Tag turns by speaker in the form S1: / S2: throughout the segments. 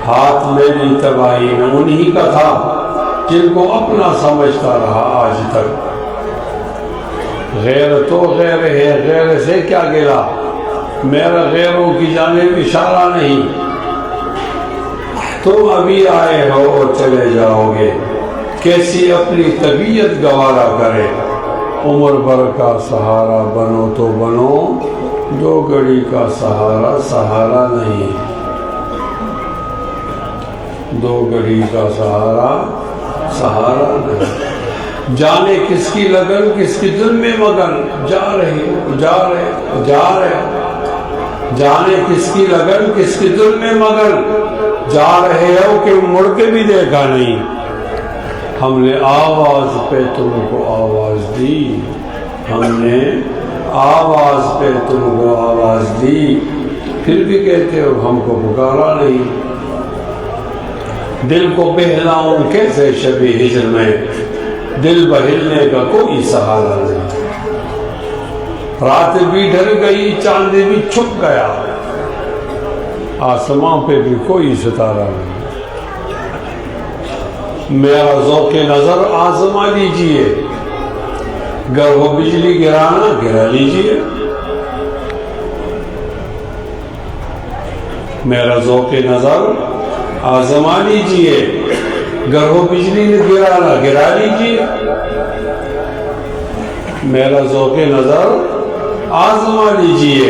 S1: हाथ मेरी तबाही में उन्हीं का था जिनको अपना समझता रहा आज तक। गैर तो गैर है, गैर से क्या गिला, मेरा गैरों की जानिब इशारा नहीं। तुम अभी आए हो और चले जाओगे, कैसी अपनी तबीयत गवारा करे। उम्र भर का सहारा बनो तो बनो, दो घड़ी का सहारा सहारा नहीं। दो घड़ी का सहारा सहारा नहीं। जाने किसकी लगन किसकी दिल में मगन, जा रहे जा रहे जा रहे। जाने किसकी लगन किसकी दिल में मगन, जा रहे हो कि मुड़ के भी देखा नहीं। हमने आवाज पे तुमको आवाज दी, हमने आवाज पे तुमको आवाज दी, फिर भी कहते हो हमको पुकारा नहीं। दिल को बहलाऊं कैसे शबी हिजर में, दिल बहलने का कोई सहारा नहीं। रात भी ढल गई, चांद भी छुप गया, आसमां पे भी कोई सितारा नहीं। मेरा ज़ौक़े नजर आजमा लीजिए, गर वो बिजली गिराना गिरा लीजिए। मेरा ज़ौक़े नजर आजमा लीजिए, गर वो बिजली ने गिराना गिरा लीजिए। मेरा ज़ौक़े नजर आजमा लीजिए,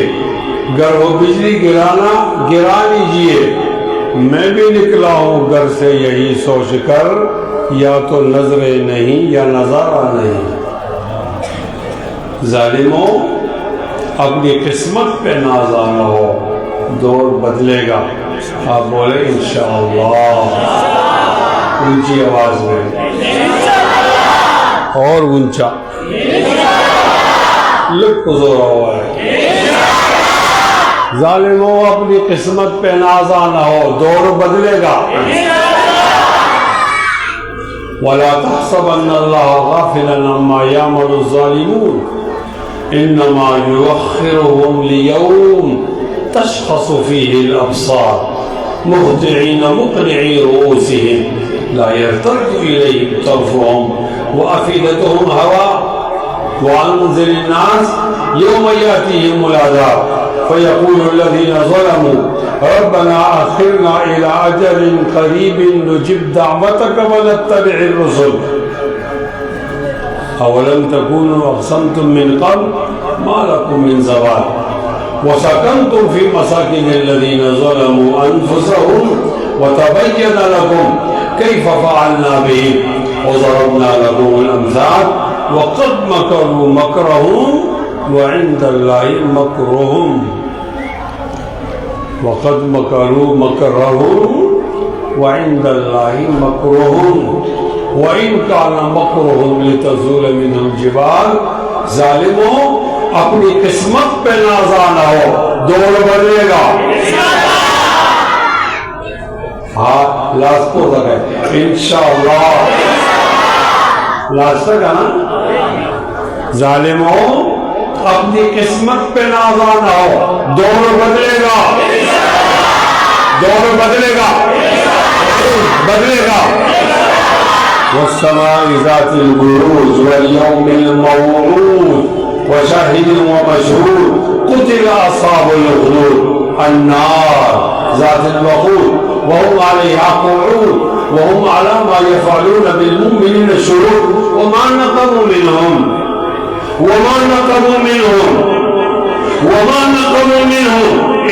S1: गर वो बिजली गिराना गिरा लीजिए। मैं भी निकला हूं घर से यही सोच कर, या तो नजरे नहीं या नजारा नहीं। जालिमों अपनी किस्मत पे नाज़ाना हो, दौर बदलेगा। आप बोले इंशाअल्लाह, ऊंची आवाज में और ऊंचा लुक जोर हुआ है। जालिमों अपनी किस्मत पे नाज़ाना हो, दौर बदलेगा। वला तहसबन्नल्लाह गाफिलन अम्मा यामलु ज़ालिमून, इन्नमा युअख्खिरुहुम लियौम तशख़सु फ़ीहिल अब्सार, मुहतिईन मुक़निई रुऊसिहिम ला यर्तद्दु इलैहिम तर्फ़ुहुम व अफ़ीदतुहुम हवा व अनज़िरिन नास यौम यातीहिमुल अज़ाब फ़यक़ूलु अल्लज़ीना ज़लमू रब्बना अख़िरना इला अजलिन क़रीबिन नुजिब दअवतक व नत्तबि'ir रुसूल अवलम तकूनु अक़समतुम मिन क़ब्ल मा लकुम मिन ज़वाल व सकनतुम फ़ी मसाकिनिल्लज़ीना ज़लमू अनफ़ुसहुम व तबय्यन लकुम कैफ़ फ़अलना बिहिम व ज़रबना लकुमुल अम्साल व क़द मकरू मक्रहुम व इंदल्लाहि मकरुहुम वक़द मकरू मकरहुम व इंदल्लाहि मकरुहुम व इन काना मकरुहुम लितज़ूल मिनहुल जिबाल। ज़ालिमों अपनी किस्मत पे नाज़ाना हो, दौर बदलेगा। हाँ लास्ट को तक है इंशाअल्लाह, लास्ट तक है ना। ज़ालिमों अपनी किस्मत पे नाज़ाना हो, दौर बदलेगा, दौर बदलेगा, बदलेगा। वस्समाइ ज़ातिल बुरूज वल यौमिल मौऊद व शाहिदिन व मशहूद कुतिला अस्हाबुल उखदूद अन्नार ज़ातिल वक़ूद व हुम अलैहा क़ुऊद व हुम अला मा यफ़अलून बिल मुमिनीन शुहूद व मा नक़मू मिनहुम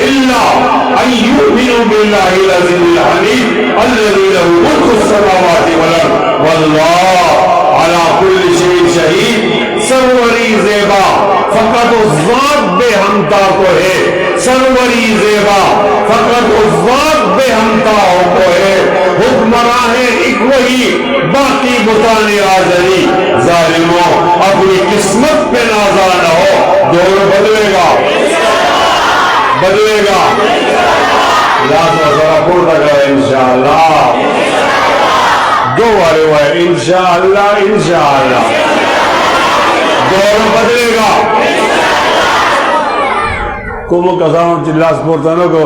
S1: इल्ला अन युमिनू बिल्लाहिल अज़ीज़िल हमीद अल्लज़ी लहू मुल्कुस समावाति वल अर्द वल्लाहु अला कुल्ली शैइन शहीद। सरवरी ज़ेबा फ़क़त उस ज़ात बेहमता को है, सरवरी ज़ेबा फ़क़त उस ज़ात बेहमता को है। हुक्मरां है एक वही, बाकी बुताने आज़री। ज़ालिमों अपनी किस्मत पे नाज़ाना हो, दौर बदलेगा, बदलेगा। इंशाअल्लाह दो वाले हुआ है इंशाअल्लाह, इंशाअल्लाह दौर बदलेगा। कुम कसाम चिल्लास पोर्तनो को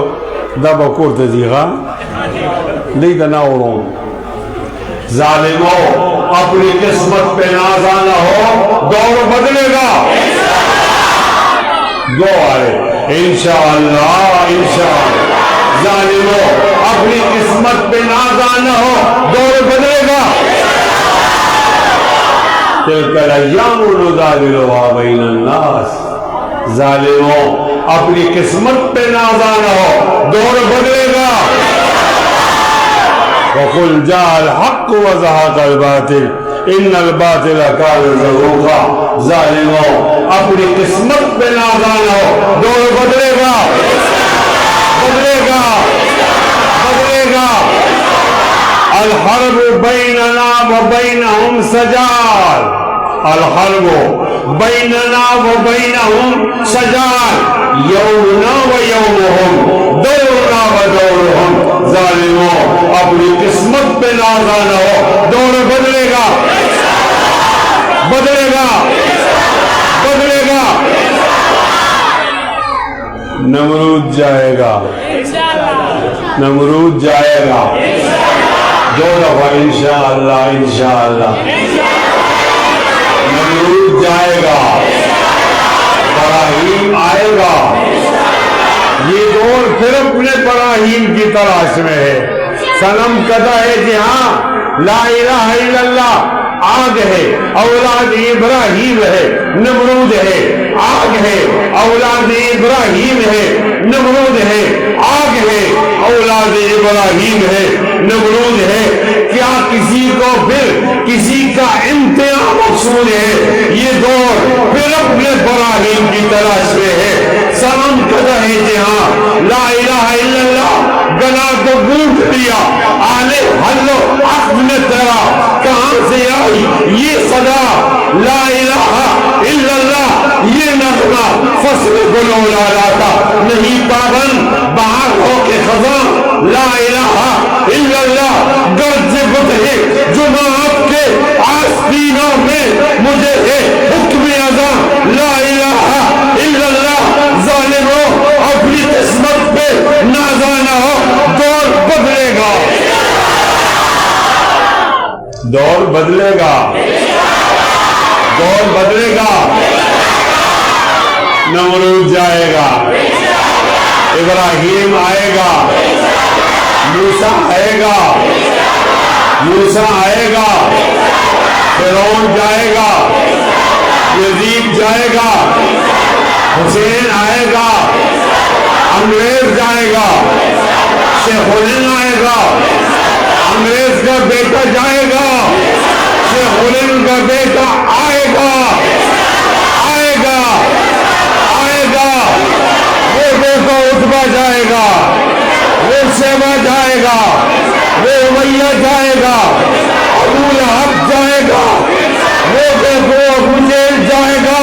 S1: دبا كورت ديغا ليدا ناورون जालिमों अपनी किस्मत पे नाज़ाना हो, दौर बदलेगा। दो आए इंशाअल्लाह इंशाअल्लाह। जालिमों अपनी किस्मत पे नाज़ाना हो, दौर बदलेगा। तिलकल अय्यामु नुदाविलुहा बैनन नास। जालिमों अपनी किस्मत पे नाज़ाना हो, दौर बदलेगा। वकुल जाअल हक़्क़ु व ज़हक़ल बातिल इन्नल बातिल कान ज़हूक़ा। ज़ालिमों अपनी किस्मत पे नाज़ाना हो, दौर बदलेगा बदलेगा बदलेगा। अल हर्ब बैनना व बैनहुम सजाल। अल हर्ब बैनना व बैनहुम सजाल यौमुना व यौमुहुम दौरुना व दौरुहुम। जालिमों अपनी किस्मत पे नाज़ाना हो, दौर बदलेगा बदलेगा बदलेगा। नमरूद जाएगा नमरूद जाएगा। दो दफा इंशाअल्लाह इंशाअल्लाह। नमरूद जाएगा, इब्राहीम आएगा। ये दौर फिर अपने इब्राहीम की तलाश में है। सनम कदा है जहां ला इलाहा इल्लल्लाह आग है, औलाद इब्राहीम है, नमरूद है। आग है, औलाद इब्राहीम है, नमरूद है। आग है, औलाद इब्राहीम है, नमरूद है। क्या किसी को फिर किसी का इम्तिहान मकसूद है? ये दौर फिर अपने इब्राहीम की तलाश में है। सनम कदा है जहां ला इलाहा इल्लल्लाह गला को गूंथ लिया। आले हल्लो अख्त में तेरा कहां से आई ये सदा? ला इलाहा इल्लल्लाह ये नगमा फसल गुलो लाता नहीं पाबंद बाहर हो के खजा। ला इलाहा इल्लल्लाह गर्ज बदहे जुमा आपके आस्तीनों में मुझे है हुक्म अज़ा। ला इलाहा इल्लल्लाह। ज़ालिमों अपनी किस्मत पे नाज़ाना हो, दौर बदलेगा दौर बदलेगा दौर बदलेगा। नमरूद जाएगा, इब्राहीम आएगा, मूसा आएगा, मूसा आएगा, फिरौन जाएगा, यजीद जाएगा, हुसैन आएगा, अंग्रेज जाएगा, शेखुलिन आएगा, अंग्रेज का बेटा जाएगा, शेखुलिन का बेटा आएगा आएगा आएगा। वो बेटा उतबा जाएगा, वो शेबा जाएगा, वो उमैया जाएगा, अबू लहब जाएगा, वो देखो अबू जेल जाएगा।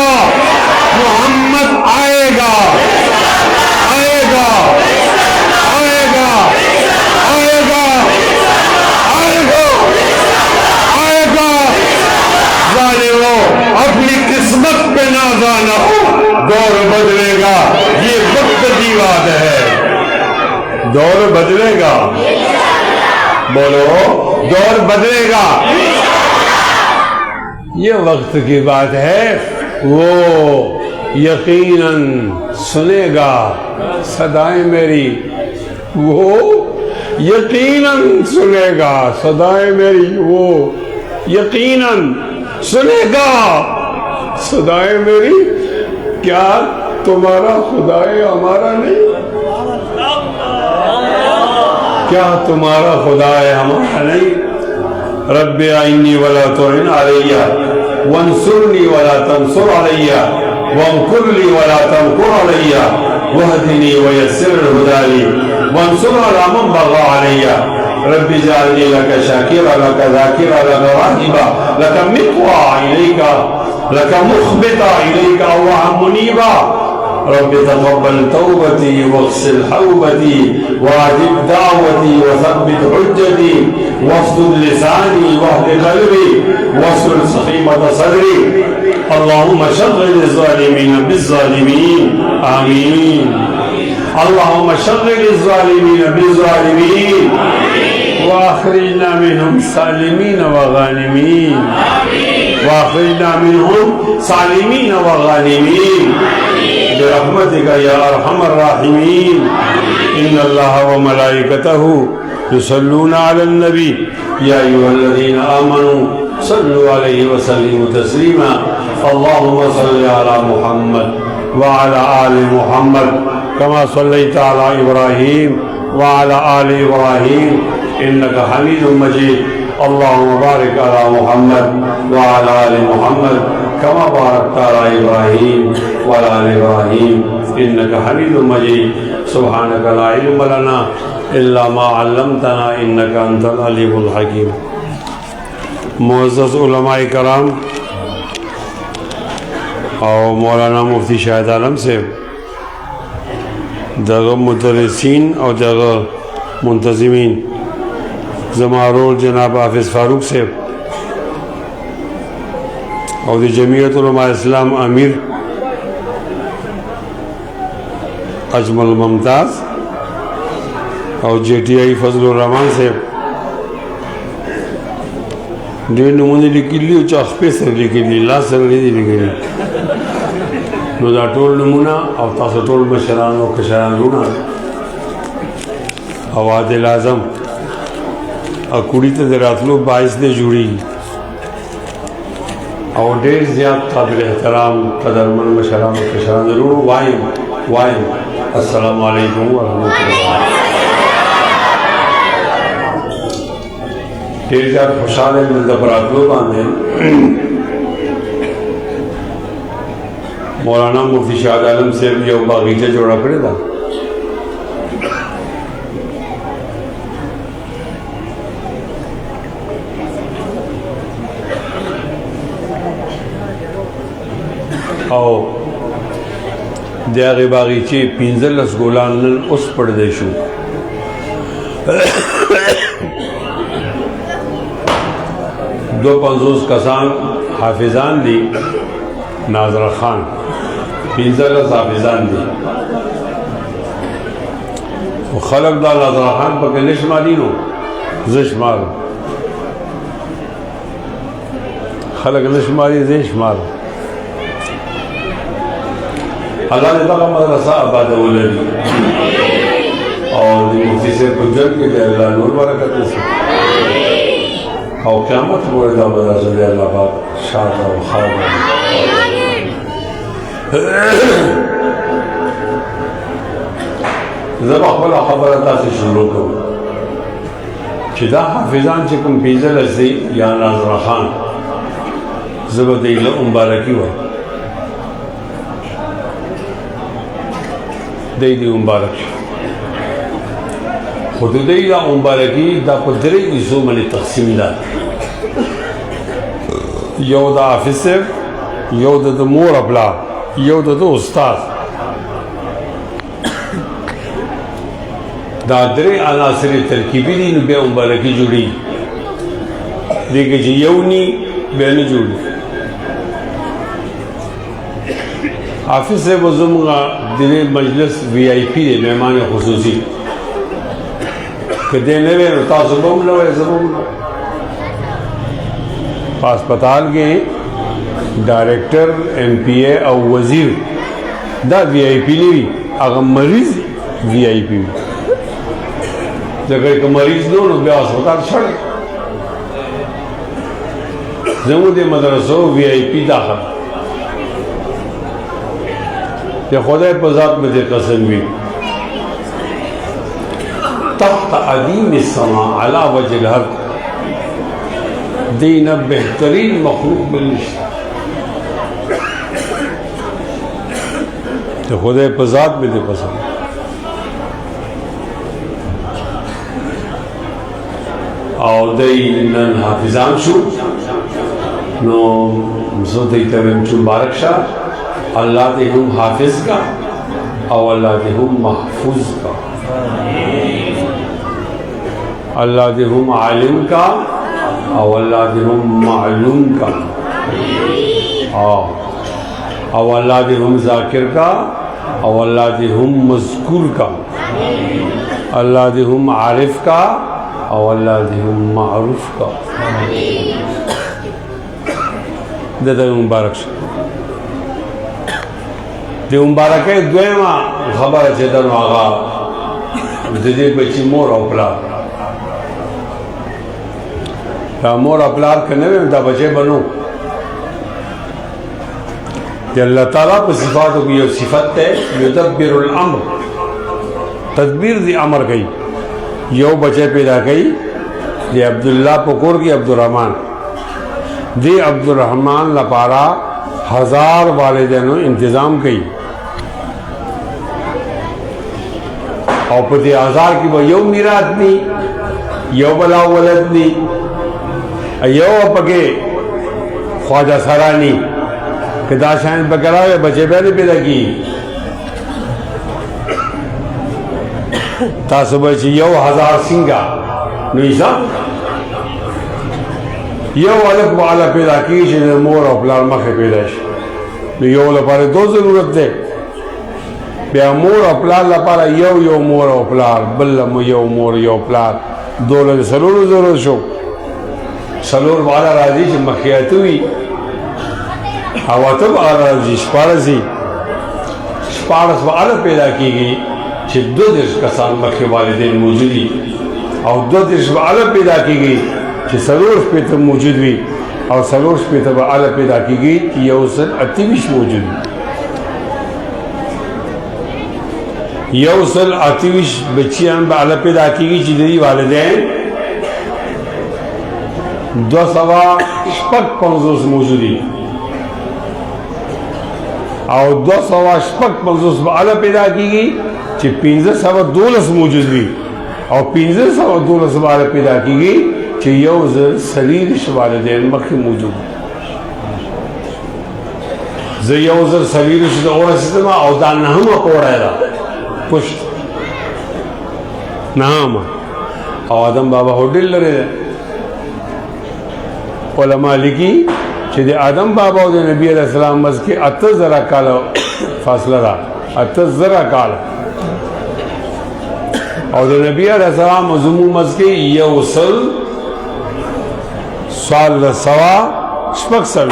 S1: मोहम्मद आएगा आएगा आएगा आएगा आएगा आएगा। जालिमों अपनी किस्मत पे नाज़ाना हो, दौर बदलेगा। ये वक्त की बात है, दौर बदलेगा। बोलो दौर बदलेगा। ये वक्त की बात है। वो यकीनन सुनेगा सदाएं मेरी। वो यकीनन सुनेगा सदाएं मेरी। वो यकीनन सुनेगा सदाएं मेरी। क्या तुम्हारा खुदा है हमारा नहीं? क्या तुम्हारा खुदा है हमारा नहीं? रब्बे आइन्नी वला तुइन अलैया वंसुरनी वला तंसुर अलैया वमकुरली वला तमकुर अलैया वहदिनी वयस्सिर हुदाली वंसुर अला मन बगा अलैया। रब्बी जाअलनी लका शाकिरा लका ज़ाकिरा लका राहिबा लका मित्वा इलैका लका मुख्बिता इलैका व मुनीबा। रब्बी तक़ब्बल तौबती वग़सिल हौबती वाजिब दावती वसब्बित हुज्जती वस्दुद लिसानी वहद क़ल्बी वस्लुल सक़ीमत सदरी। अल्लाहुम्मा शग़्ग़िल ज़ालिमीन बिज़्ज़ालिमीन। आमीन अल्लाहुम्मा शग्गिल ज़ालिमीन बिज़ालिमीन वाखरिजना मिनहुम सालिमीन व गानिमीन वाखरिजना मिनहुम सालिमीन व गानिमीन बिरहमतिका या अरहमर राहिमीन इन्नल्लाह व मलाइकतहु युसल्लूना अलन नबी या अय्युहल्लज़ीना आमनू सल्लु अलैहि व सल्लिमू तस्लीमा अल्लाहुम्मा सल्लि अला मुहम्मद व अला आलि मुहम्मद कमा सल्लैता अला इब्राहीम व अला आलि इब्राहीम इन्नका हमीदुम मजीद अल्लाहुम्मा बारिक अला मुहम्मद व अला आलि मुहम्मद कमा बारकता अला इब्राहीम व अला आलि इब्राहीम इन्नका हमीदुम मजीद सुब्हानका ला इल्म लना इल्ला मा अल्लमतना इन्नका अंतल अलीमुल हकीम। मुअज़्ज़ज़ उलमाए कराम और मौलाना मुफ्ती शाहिद आलम से दगा मुदर्रिसीन और दगा मुंतज़िमीन ज़मारोल जनाब हाफिज़ फ़ारूक से और जमीयत उलमाए इस्लाम अमीर अजमल मुमताज़ और JTI फजलुर रहमान से ډېر نمونه لیکلي او چې خپې سره لیکلي لاس سره نه دي لیکلي نو دا ټول نمونه او تاسو ټول مشران او کشران لونه او عادل اعظم او کړي ته د راتلو باعث دی جوړي او ډېر زیات قابل احترام قدرمن مشران او کشران لونه وایم السلام علیکم ورحمۃ اللہ ډېر زیات خوشاله یم د براتلو باندې مولانا مفتی شاهد عالم صاحب یو باغیچه جوړه کړې ده او د هغې باغیچې 15 ګلان نن اوس پړدی شو دو 50 کسان حافظان دی ناظر خان 15 حافظان دی و خلق دا ناظر خان پاک نشمالی نو زشمال خلق نشمالی زشمال اللہ نے تاکہ مدرسہ آباد اولادی اور مفتی سے کجل کے لئے اللہ نور برکت سے او قیامت پورې دا به رسول الله پاک شاته او خاوره زه به خپله خبره تاسې شروع کوم چې دا حافظان چې کوم 15 دی یا ناظر خان زه به دوی له مبارکي وایم دوی مبارک شي خو د دوی دا مبارکي دا په 3 حصو باندې تقسیم ده یو د حافظ صاحب you the more ابلا you the استاد دا 3 عناصر ترکیبي دي نو بیا مبارکي جوړي دغه چې یو ني بیا نه جوړي حافظ صاحب زموږه د مجلس VIP دی مهمان خصوصي کدے نہ وے تاسو بم نہ وے زبم ہسپتال کے ڈائریکٹر MPA او وزیر دا VIP نہیں اگر مریض VIP جگہ کہ مریض نو نو بیا ہسپتال چھڑ زمو دے مدرسو VIP داخل تے خدای پر ذات میں دے قسم بھی تحت عدیم السماء على وجه الارض دینا بہترین مخلوق بلنشت تو خدای پر ذات میں دے پسند او دی نن حافظان شو نو زو دیتا ویم چو مبارک شاہ اللہ دے ہم حافظ کا او اللہ دے ہم محفوظ کا اللہ دے ہم عالم کا او اللہ دے ہم معلوم کا او اللہ دے ہم ذاکر کا और अल्लाह दे हम मज़कूर का, अल्लाह दे हम आरिफ का और अल्लाह दे हम मारूफ का। दे मुबारक दे मुबारक दोमा खबर है दन आगा दे बच्ची मोर अपलार मोर अपलार करने में दा बचे बनो अल्लाह ताला पर सिफातों की ये सिफत है युदब्बिरुल अम्र, तदबीर दी अमर गई यो बचे पैदा गई ये अब्दुल्ला पकोर की अब्दुलरहमान दे अब्दुलरहमान लपारा 1000 वालिदैन इंतज़ाम कई और पति 1000 की वो यो मीरात नहीं यो बला वलद नहीं यो पके ख्वाजा सरानी कि दाशान बकरा बचे पहले पैदा की तासुबच यो 1000 सिंगा नुईसा यो अलग वाला पैदा की जिन्हें मोर और प्लार मखे पैदाश यो लपारे दो जरूरत है बया मोर और प्लार लपारा यो मोर और प्लार बल्लम यो मोर यो प्लार दो लगे सलोर जरूर शो सलोर वाला राजी जो मखियात हुई हवा तब आ राजी स्पारसी स्पारस वाला पैदा की गई कि 2 देश कसान मखे वालिदैन मौजूदी और 2 देश वाला पैदा की गई कि सलोर पे तब मौजूद हुई और सलोर पे तब आला पैदा की गई कि यह उसल अतिविश मौजूद हुई यह उसल अतिविश बच्चियां आला पैदा की गई जिधरी वालिदैन 250 मौजूदी और 250 आला पैदा की गई कि 1512 मौजूद हुई और 1512 आला पैदा की गई कि यह शरीर वालिदैन मक्खी मौजूद यह शरीर और सिस्टम और दान हम कोड़ा पुष्ट नाम और आदम बाबा होटल लरे उलमा लिखी कि आदम बाबा और नबी अलैहिस्सलाम मज के 18 काल फासला रहा 18 काल और नबी अलैहिस्सलाम मजमू मज के ये उसल साल सवा स्पक सल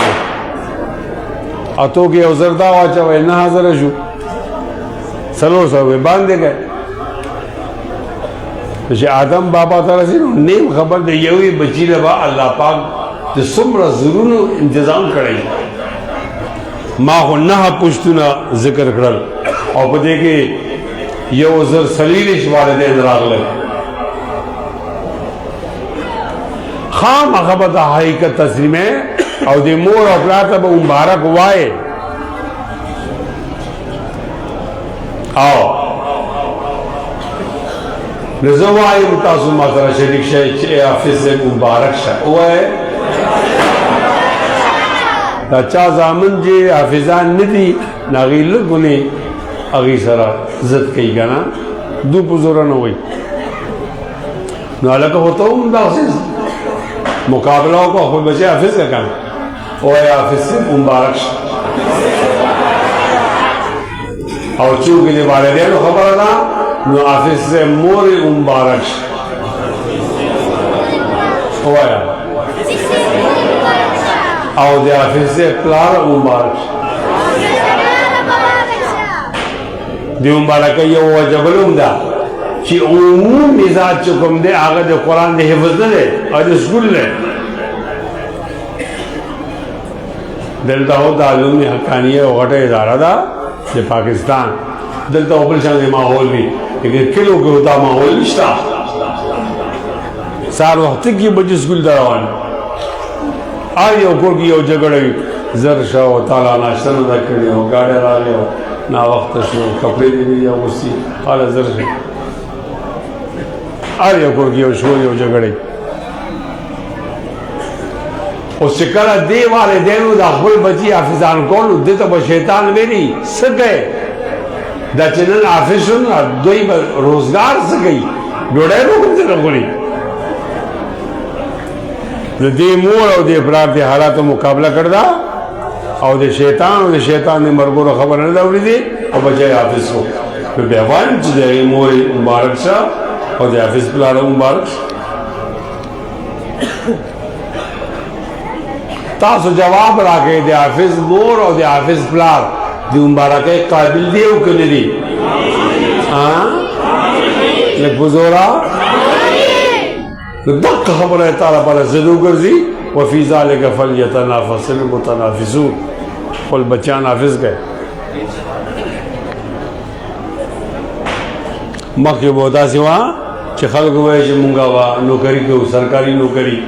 S1: अतो के उजरदा वाचा वे ना हाजिर शु सलो सब बांधे गए तो आदम बाबा तारा से नेम खबर दे ये हुई बची लबा अल्लाह पाक जो सुमरा जरूर इंतजाम करे माँ को ना पुश्तुना जिक्र करल और पते के ये उजर सलीलिश वालिदैन रागले खाम खबर हकीकत तस्लीम है और दे मोर अपराध अब मुबारक वाए आओ नजवाए मुतासु मातरा शरीक शे हाफिज से मुबारक शा वाए अच्छा जामन जे हाफिजान निधि नागिल गुने अगी सरा जद कई गाना दो पुजोरा न हुई नाला का होता हूँ दासिस मुकाबला को खुद बचे हाफिज का काम ओए हाफिज से मुबारक और चूंकि ने वाले दे तो खबर था नो हाफिज से मोर मुबारक ओए और दे हाफिज से प्लार मुबारक दे मुबारक ये वो जबल उम्दा कि उम्म मिजाज चुकम दे आगे जो कुरान दे हिफ्ज़ न दे और जो स्कूल ले दिलता हो तालुम में हक्कानियत वगैरह इदारा था ये पाकिस्तान दिलता ऊपर चलने माहौल भी लेकिन किलो के होता माहौल निश्ता सार वक्त की बच्चे स्कूल दरवान आज ऊपर की जगह जरशा हो ताला नाश्ता न करने हो गाड़े ला ले हो ना वक्त शो कपड़े दे दिया उसी आला जरशा आज ऊपर की शो यो जगह उस शिकरा दे वाले देनु दाखुल बची हाफिजान कौन दे तो शैतान मेरी सके दचनन हाफिजुन दोई रोजगार सके जोड़े लोगों से रखोनी दे मोर और दे अपराध दे हालात मुकाबला कर दा और दे शैतान ने मरगो खबर न दौड़ी दे او بچه حافظ کو نو بیا وایم چې د مور مبارک شه او د حافظ پلار مبارک تاسو جواب راکې د حافظ مور او د حافظ پلار د مبارکۍ قابل دی او کنه دی لږ بزورا دقه خبره تعالی پر زدو ګرځي وفي ذلك فليتنافس المتنافسون خپل بچیان حافظ گئے مخکې به داسې وه چې خلکو وایي چې مونږ به نوکري کوو سرکاري نوکري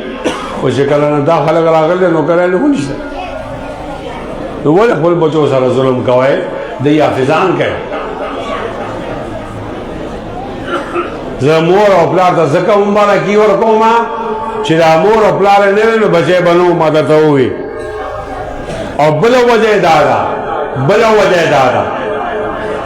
S1: خو چې کله نه دا خلک راغلي نوکریانې خو نشته نو ولې خپل بچو سره ظلم کوئ دی حافظان کوي زه مور او پلار ته ځکه مبارکي ورکوم چې دا مور او پلار یې نه وي نو بچی به نو ما درته ووي او بله وجه دا ده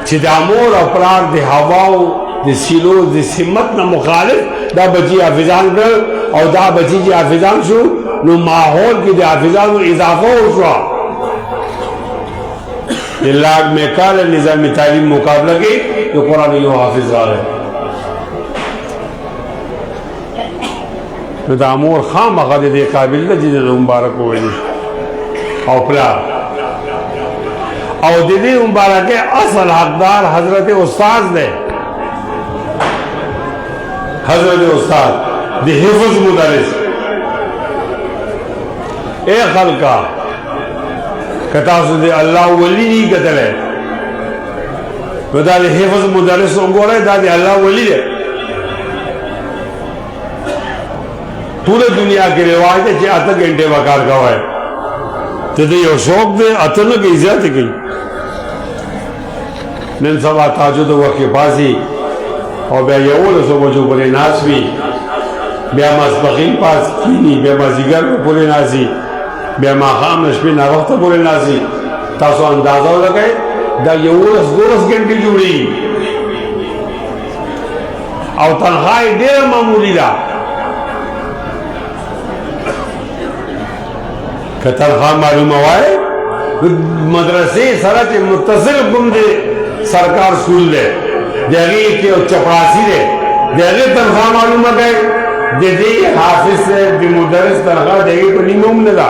S1: چې دا مور او پلار د هواو د سیلو د سمت نه مخالف دا بچی حافظان کړل او دا بچی چې حافظان شو نو ماحول کې د حافظانو اضافه وشوه د لاګ میکال نظام تعلیم مقابله کې د قرآن یو حافظ راغی نو دا مور خامخا د دې قابل ده چې د مبارک وویلي او پلار او د دې مبارکه اصل حقدار حضرت استاد دی حضرت استاد د حفظ مدرس اے خلقا کتاسو د الله ولی دی کتلې نو دا د حفظ مدرس وګوره دا د الله ولی دی ټول دنیا کې رواج دی چې 8 غنټه وکړ کوي ته دې یو شوق دی اتنه کې عزت کوي نن سبا تهجد وکي بازي او بیا یو له سوچو پرې ناس وی بیا ماسپخین پاس کینی بیا مازیګر پرې ناسي بیا ماښام شپې نه وخت پرې ناسي تاسو اندازه لګئ دا یو له 2 غنټې جوړي او تنخواه ډېر معمولی ده که تنخواه معلومه وای مدرسې سره چې متصل کوم دی سرکار سکول دی د هغې کې یو چپړاسي دی د هغې تنخواه معلومه کوي د دې حافظ صاحب د مدرس تنخواه د هغې په نیمه هم نه ده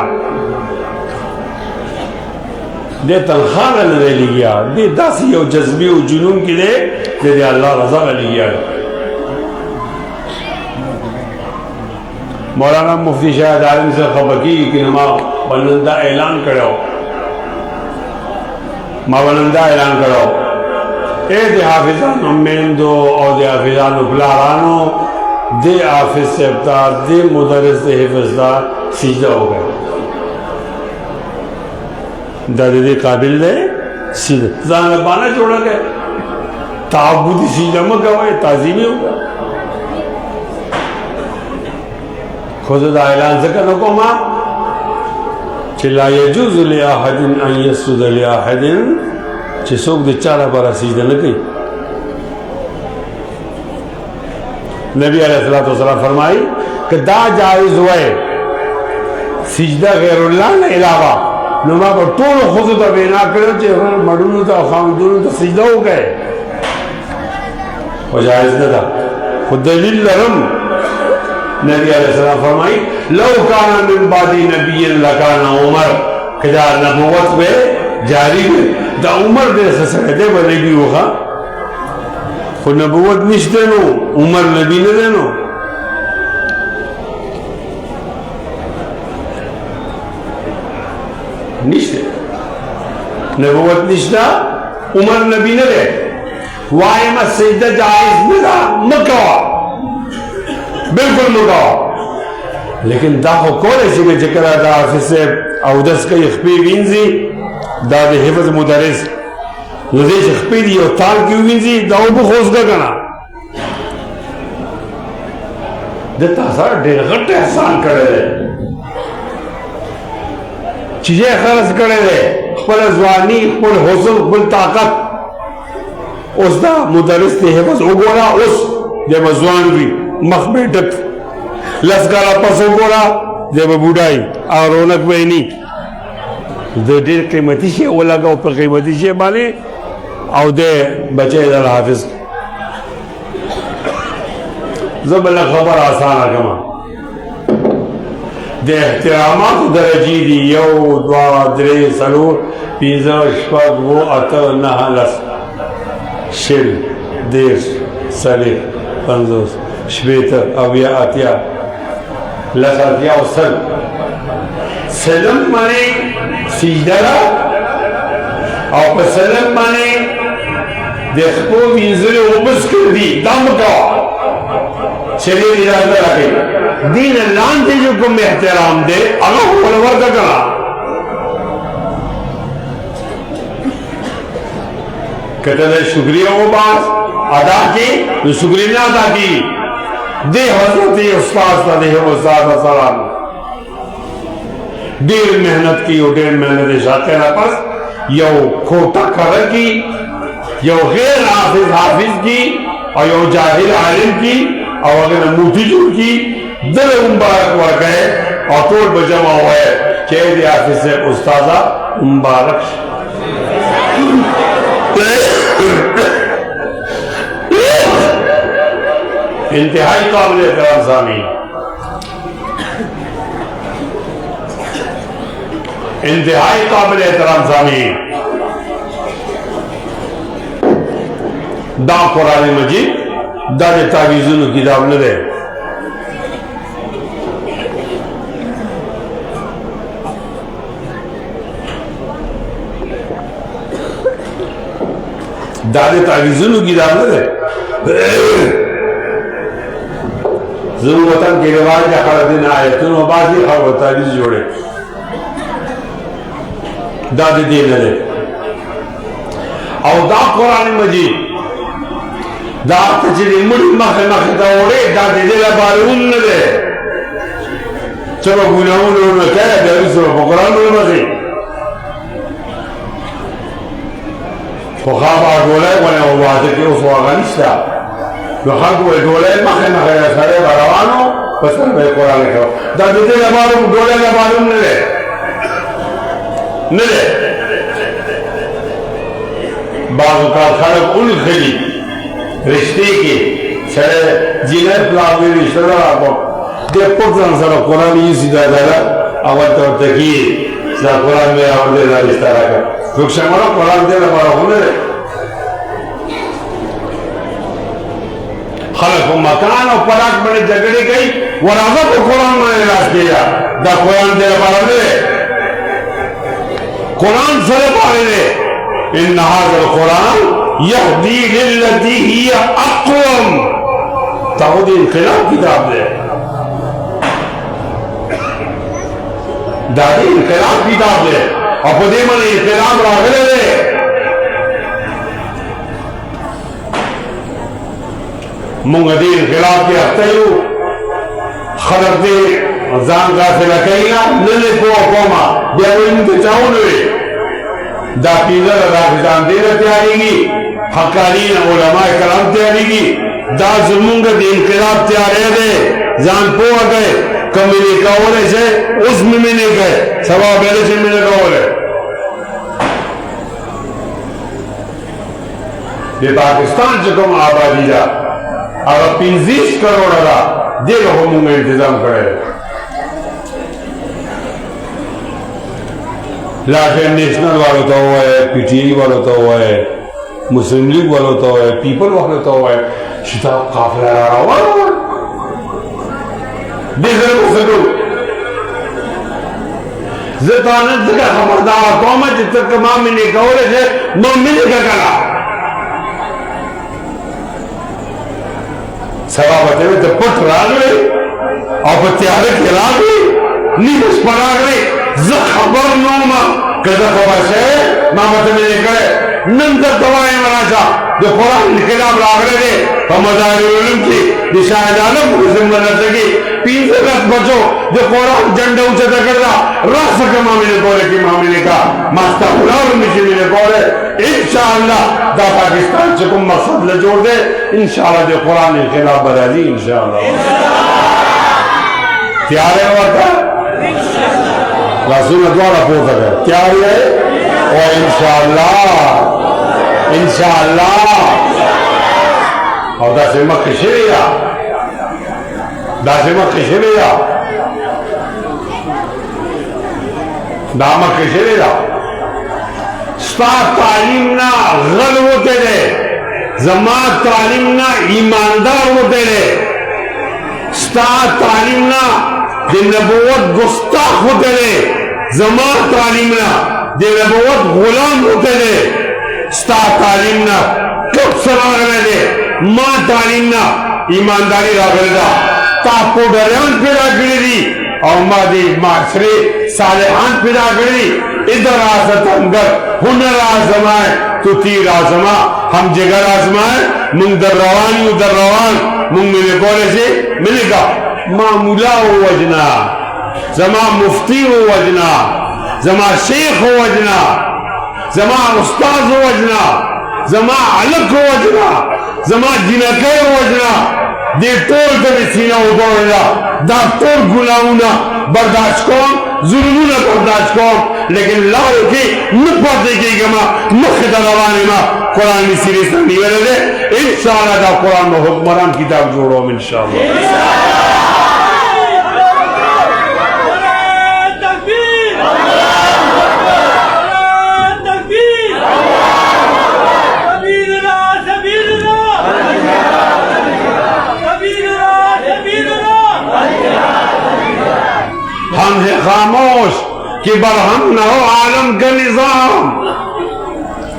S1: دې تنخواه نه دی لګیا دې داسې یو جذبې او جنون کې دی چې د الله رضا نه لګیا دی مولانا مفتی شاہد عالم سے خبر کی کہ ما بلندہ اعلان کرو اے دے حافظان امیندو اور دے حافظان پلارانو دے حافظ سے ابتار دے مدرس دے حفظ دا سجدہ ہو گئے دا دے قابل دے سجدہ زانا بانا جوڑا گئے تعبودی سجدہ مکہ ہوئے تعظیمی ہو گئے خود دا اعلان ذکر نکو ما چی لا یجوز لأحد ان یسجد لأحد چی سوک دی چارہ برا سجدہ نکی نبی علیہ السلام فرمائی کہ دا جائز ہوئے سجدہ غیر اللہ نے علاوہ نما پر طول خود دا بینا کرو چی مڑونو تا خامدونو تا سجدہ ہو گئے وہ جائز نہ دا خود دلیل لرم نبی علیہ السلام فرمائی لو کانا من بعدی نبی لکانا عمر کہ دا نبوت میں جاری میں دا عمر دے سکتے بلگی ہوگا خود نبوت نشتے نو عمر نبی نہ دینو نشتے نبوت نشتا عمر نبی نہ دے وائمہ سجدہ جائز ندا مکوا بالکل مکوا لیکن دا خو کولای شي چې کله دا حافظ صاحب اودس کوي خپې وینځي دا د حفظ مدرس نو دې چې خپې دي یو تال کې وینځي دا اوبه خوځګه که نه د تا سره ډېر غټ احسان کړی دی چې یې خرڅ کړی دی خپله ځواني خپل حسن خپل طاقت اوس دا مدرس د حفظ وګوره اوس دی به ځوان وي مخ میں ڈک لسکالا پسو گورا دے با بوڑائی اور رونک بینی دے دیر قیمتی شے وہ لگاو پر قیمتی شے بانے او दे बचे दल हाफिज जबल खबर आसान कमा दे एहतरामात दरजी दी यौ द्वा द्रे सलूर पीजा शपग वो अत नह लस शिल देश सले पंजोस शबेतर अविया अतिया लस अतिया उसल सलम माने सिजदरा और सलम माने देखो मिंजरे उबस कर दी दम का शरीर इरादा रखे दीन अल्लाह से जो को में एहतराम दे अल्लाह फलवर का करा कहते शुक्रिया वो बात अदा की तो शुक्रिया अदा की दे हजरत उस्ताद सलाम देर मेहनत की और देर मेहनत जाते ना पास यो खोटा कर की यो गैर हाफिज की और यो जाहिल आलिम की और अगर मुतीजुर की दिल मुबारक हुआ गए और तोड़ बजमा हुआ है कैद हाफिज से उस्तादा मुबारक इंतहाई काबिल एहतराम सामी इंतहाई काबिल एहतराम सामी दा कुरान मजीद दा तावीज़ुन किताब न दे दादे तावीज़ुन किताब न दे जरूरतन के रिवाज या खरदिन आयतुन और बाजी खबर तावीज़ जोड़े दादे दे न दे और दा कुरान मजीद दा तजरी मुड़ी मखे मखे दा ओरे दा दे ला बारून न दे चलो गुनाहों ने क्या है दरिसो कुरान में मजे फखाबा डोले बने वो वादे के उस वागनिस्ता जो हर कोई डोले मखे मखे सारे बरावानो पसंद है कुरान का दा दे ला बारून डोले ला बारून न दे बाजू का खड़क उन खली रिश्ते के सरे जिले प्लावे रिश्तेदार को दे पुत्र सर कुरान ये सीधा दादा अवत और तकी सा कुरान में और दे रिश्ता रखा तो क्षमा कुरान दे हमारा होने खलक मकान और पराक बने झगड़े गई वराजा को कुरान में इलाज किया दा कुरान दे हमारा दे कुरान सर पाले दे इन हाज़िल कुरान यहदी लिल्लती हिय अक़वम ताऊदी इनक़िलाब किताब दे दादी इनक़िलाब किताब दे और खुदे मन इनक़िलाब रागले दे मुंगदी इनक़िलाब के अफ्तयू खलक दे जान का से लकैला नले को कोमा बेवइन के चाउनवे दा पीजर राफिजान दे तैयारीगी हकारीन उलमा कराम तैयारीगी दा जुमुंग दी इनक़िलाब तैयार दे जान पो गए कमिनी कावले से उसमें मैंने गए सवा बेले से मैंने कावले ये पाकिस्तान जो कम आबादी जा अगर 25 करोड़ का दे रहो मुंगे इंतजाम करे लाखन नेशनल वालों तो हुआ है पीटीआई वालों तो हुआ है मुस्लिम लीग वालों तो हुआ है पीपल वालों तो हुआ है शिताब काफिला रहा हुआ देखने को सको ज़तानत का खबरदार कौम जितने कमाम में नहीं कहोरे से मम्मी का कला सभापति में तो पुट रागले और बत्यारे के रागले नीबस परागले ज़खबर नोमा कदा खबर से मामत में निकले नंदर दवाएं मराजा जो कुरान इनक़िलाब रागले दे मदारी उलूम की दिशाएदानों मुस्लिम बनने पीछे रस बचो जो कुरान झंडे ऊंचे करता रास के मामले कोरे की मामले का मास्ता बुलाओ मिशिने कोरे इंशाअल्लाह दा पाकिस्तान से कुम मकसद ले जोड़ दे इंशाअल्लाह जो कुरान इनक़िलाब बराजी इंशाअल्लाह तैयार है वक्त रसूल द्वारा पूछा है तैयार है और इंशाअल्लाह इंशाअल्लाह और दासे मक्के शेरिया दामा के शेरिया स्ता तालीम ना गल होते रहे जमा तालीम ना ईमानदार होते रहे स्ता तालीम ना दे नबूवत गुस्ताख होते रहे जमा तालीम ना दे नबूवत गुलाम होते रहे स्ता तालीम ना कब सरा रहे मां तालीम ना ईमानदारी रागरदा ताको डरियान पैदा करी और मादी माशरे सालेहान पैदा करी इधर आसत अंगर हुनर आजमाए तो तीर आजमा हम जगर आजमाए मुंग दर रवानी उधर रवान मुंग मिले बोले से मिलेगा मामूला हो वजना जमा मुफ्ती हो वजना जमा शेख हो वजना जमा उस्ताद हो वजना जमा अलग हो वजना जमा जिनके हो वजना दे टोल करे सीना उबोड़ा दा टोल गुलाउना बर्दाश्त कौन जुल्मुना बर्दाश्त कौन लेकिन लाओ के नुपा देखे गमा मुख्य दरवाने मा कुरान की सीरीज नहीं वाले इंशाअल्लाह दा कुरान में हुक्मरान किताब जोड़ो इंशाअल्लाह हम है खामोश कि बरहम न हो आलम का निजाम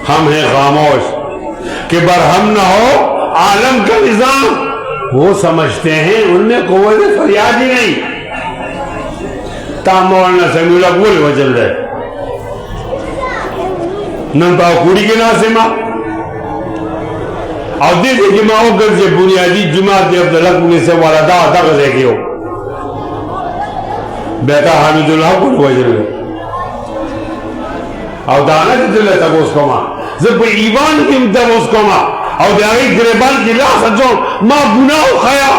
S1: हम है खामोश कि बरहम न हो आलम का निजाम वो समझते हैं उनमें कोई फरियाद ही नहीं तामौलना समीउल बोल वजल रहे नंता कुड़ी के ना से माँ और देखिए कि माँ घर से बुनियादी जुमा दे अब्दुल्ला से वाला दा गजे हो बेटा हामिदुल्लाह को वजर और दाना दिल्ला तक उसको माँ जब ईमान की तब उसको माँ और दाई गिरेबान की लाश जो माँ गुनाह खाया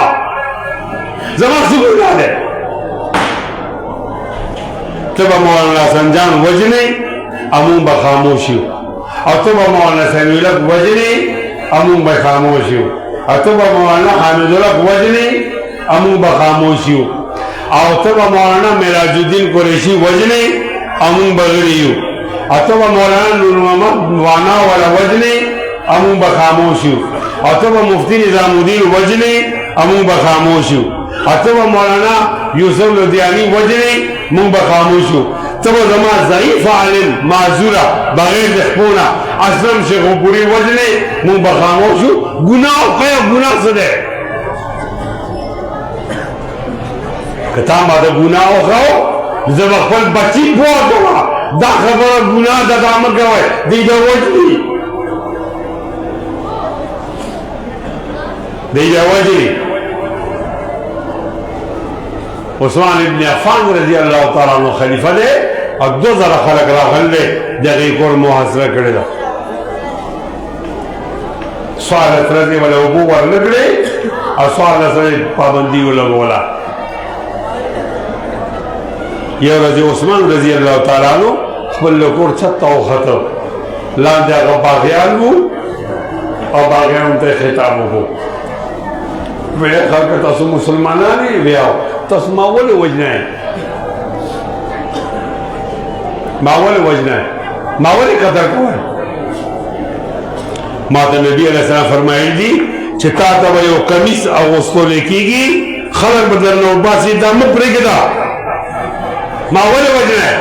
S1: जमा सुकून डाले तब मौलाना संजान वजने अमूम बखामोशी और तब मौलाना समीउल वजने अमूम बखामोशी और तब मौलाना हामिदुल्लाह वजने अमूम बखामोशी और तब मौलाना मेराजुद्दीन कुरैशी वजने अमूम बगरियू और तब मौलाना नूर मोहम्मद वाना वाला वजने अमूम बखामोशी और तब मुफ्ती निजामुद्दीन वजने अमूम बखामोशी और तब मौलाना यूसुफ लुधियानी वजने मुंह बखामोशी तब जमा ज़ईफ आलिम माजूरा बगैर देखपोना असलम शेखुपुरी वजने मुंह बखामोशी गुनाह कया गुनाह सदे कथा माता गुनाह खाओ जब अक्बल बच्ची बहुत होगा दा खबर गुनाह दादाम गए दीदा वजनी उस्मान इब्न अफ़्फ़ान रज़ी अल्लाह ताला अन्हु खलीफा दे और 2000 खलक रागले जगह को मुहासरा करेगा सवाल रज़ी वाले वो वर लगड़े और सवाल रज़ी पाबंदी वाला बोला ये रज़ी उस्मान रज़ी अल्लाह ताला अन्हु खपल कोर छत्ता और खतर लांजा का बाग़ियान वो और बाग़ियान उनते खिताब हो वे खल के तसु मुसलमाना नहीं वे आओ तस मावले वजना है मावले कदर को है माता नबी अलैहिस्सलाम फरमाई दी चिता तब यो कमीज अगोस्तो लेकीगी खलक बदल नो बासी दाम प्रेगदा मावले वजना है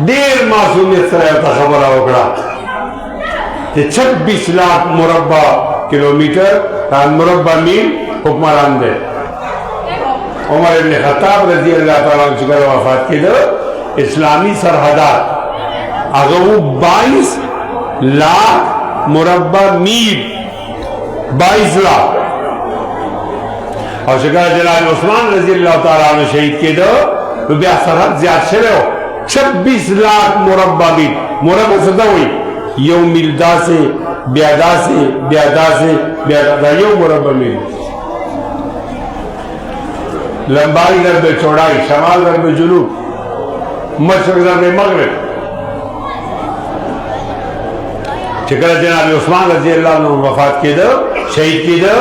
S1: देर मासूमियत से खबर आवकड़ा 26 लाख मुरब्बा किलोमीटर मुरब्बा मील हुक्मरान दे उमर इब्न खत्ताब रज़ी अल्लाह ताला अन्हु का वफात के दो इस्लामी सरहदात अगर वो 22 लाख मुरब्बा मील 22 लाख और शिकार जलाल उस्मान रज़ी अल्लाह ताला अन्हु शहीद के दो तो ब्याह सरहद ज्यादा से रहो 26 लाख मुरब्बा मील मुरब्बा सदा हुई यो मिलदा से ब्यादा यो मुरब्बा मील लंबाई दर में चौड़ाई शमाल दर में जुनूब मशरक ज़रब मगरिब चिकल जनाब उस्मान रजी अल्लाह अन्हु वफात कीदो शहीद कीदो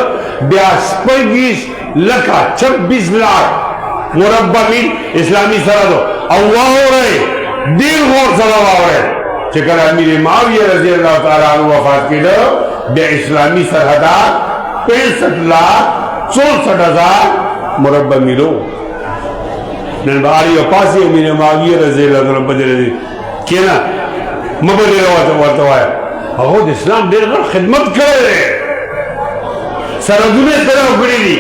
S1: बिया 26 लाख मुरब्बा मील इस्लामी सरहद अल्लाह रहे दीन गौर सलावा रहे चिकल अमीर मुआविया रजी अल्लाह ताला अन्हु वफात कीदो बिया इस्लामी सरहदा 65,64,000 मुरब्बा मीलो नंबारी पासी अमीर मुआविया रजी अल्लाह ताला बदले केना मबले वातवाया अहो इस्लाम देर खिदमत करे सरहदों तरह उगड़ी थी